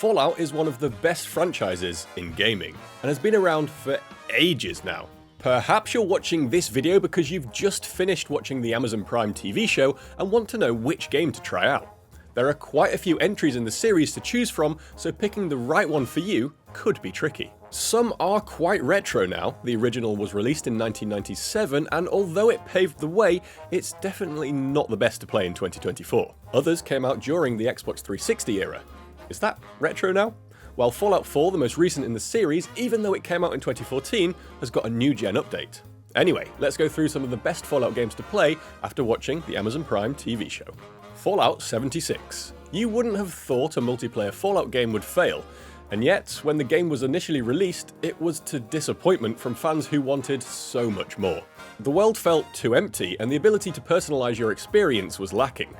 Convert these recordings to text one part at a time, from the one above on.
Fallout is one of the best franchises in gaming, and has been around for ages now. Perhaps you're watching this video because you've just finished watching the Amazon Prime TV show and want to know which game to try out. There are quite a few entries in the series to choose from, so picking the right one for you could be tricky. Some are quite retro now. The original was released in 1997, and although it paved the way, it's definitely not the best to play in 2024. Others came out during the Xbox 360 era. Is that retro now? While Fallout 4, the most recent in the series, even though it came out in 2014, has got a new gen update. Anyway, let's go through some of the best Fallout games to play after watching the Amazon Prime TV show. Fallout 76. You wouldn't have thought a multiplayer Fallout game would fail, and yet, when the game was initially released, it was to disappointment from fans who wanted so much more. The world felt too empty, and the ability to personalize your experience was lacking.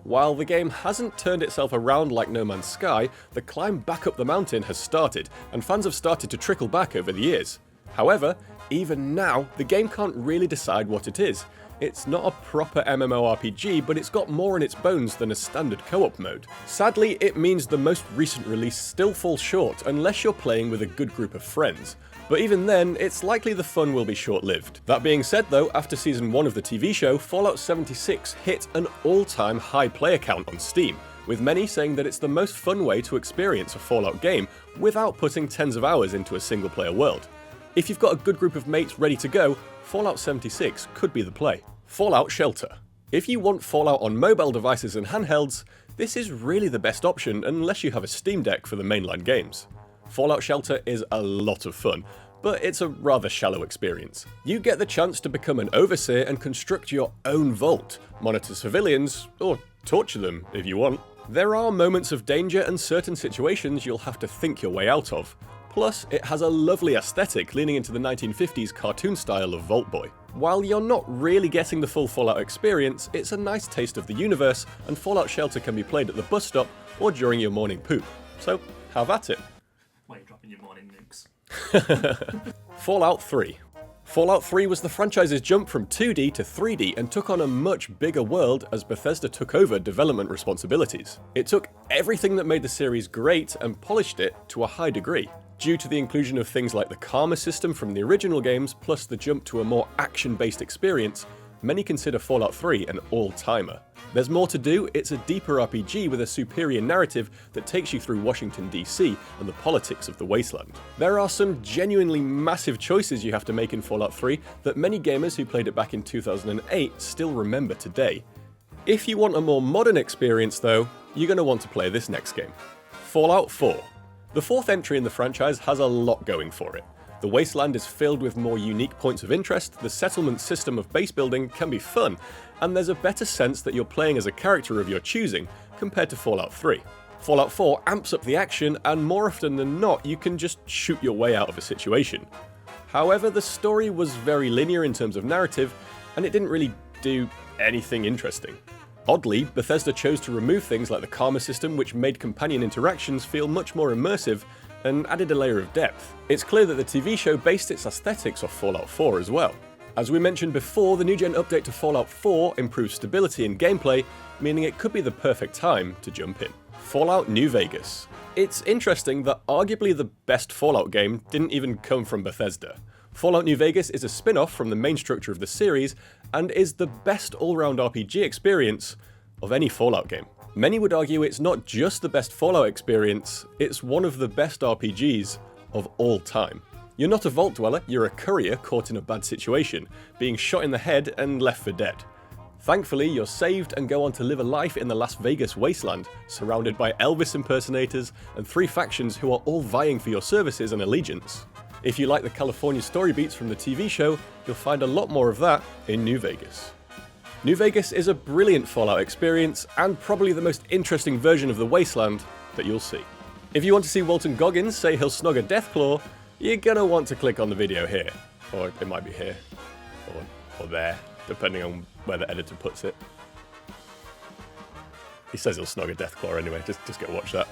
While the game hasn't turned itself around like No Man's Sky, the climb back up the mountain has started, and fans have started to trickle back over the years. However, even now, the game can't really decide what it is. It's not a proper MMORPG, but it's got more in its bones than a standard co-op mode. Sadly, it means the most recent release still falls short unless you're playing with a good group of friends. But even then, it's likely the fun will be short-lived. That being said though, after Season 1 of the TV show, Fallout 76 hit an all-time high player count on Steam, with many saying that it's the most fun way to experience a Fallout game without putting tens of hours into a single-player world. If you've got a good group of mates ready to go, Fallout 76 could be the play. Fallout Shelter. If you want Fallout on mobile devices and handhelds, this is really the best option unless you have a Steam Deck for the mainline games. Fallout Shelter is a lot of fun, but it's a rather shallow experience. You get the chance to become an overseer and construct your own vault, monitor civilians, or torture them if you want. There are moments of danger and certain situations you'll have to think your way out of. Plus, it has a lovely aesthetic leaning into the 1950s cartoon style of Vault Boy. While you're not really getting the full Fallout experience, it's a nice taste of the universe, and Fallout Shelter can be played at the bus stop or during your morning poop. So, have at it. Why are you dropping your morning nukes? Fallout 3. Fallout 3 was the franchise's jump from 2D to 3D and took on a much bigger world as Bethesda took over development responsibilities. It took everything that made the series great and polished it to a high degree. Due to the inclusion of things like the karma system from the original games, plus the jump to a more action-based experience, many consider Fallout 3 an all-timer. There's more to do. It's a deeper RPG with a superior narrative that takes you through Washington DC and the politics of the wasteland. There are some genuinely massive choices you have to make in Fallout 3 that many gamers who played it back in 2008 still remember today. If you want a more modern experience though, you're going to want to play this next game. Fallout 4. The fourth entry in the franchise has a lot going for it. The wasteland is filled with more unique points of interest, the settlement system of base building can be fun, and there's a better sense that you're playing as a character of your choosing compared to Fallout 3. Fallout 4 amps up the action, and more often than not, you can just shoot your way out of a situation. However, the story was very linear in terms of narrative, and it didn't really do anything interesting. Oddly, Bethesda chose to remove things like the karma system, which made companion interactions feel much more immersive and added a layer of depth. It's clear that the TV show based its aesthetics off Fallout 4 as well. As we mentioned before, the new gen update to Fallout 4 improves stability and gameplay, meaning it could be the perfect time to jump in. Fallout New Vegas. It's interesting that arguably the best Fallout game didn't even come from Bethesda. Fallout New Vegas is a spin-off from the main structure of the series, and is the best all-round RPG experience of any Fallout game. Many would argue it's not just the best Fallout experience, it's one of the best RPGs of all time. You're not a vault dweller, you're a courier caught in a bad situation, being shot in the head and left for dead. Thankfully, you're saved and go on to live a life in the Las Vegas wasteland, surrounded by Elvis impersonators and 3 factions who are all vying for your services and allegiance. If you like the California story beats from the TV show, you'll find a lot more of that in New Vegas. New Vegas is a brilliant Fallout experience, and probably the most interesting version of the wasteland that you'll see. If you want to see Walton Goggins say he'll snog a Deathclaw, you're gonna want to click on the video here. Or it might be here. Or there, depending on where the editor puts it. He says he'll snog a Deathclaw anyway, just go watch that.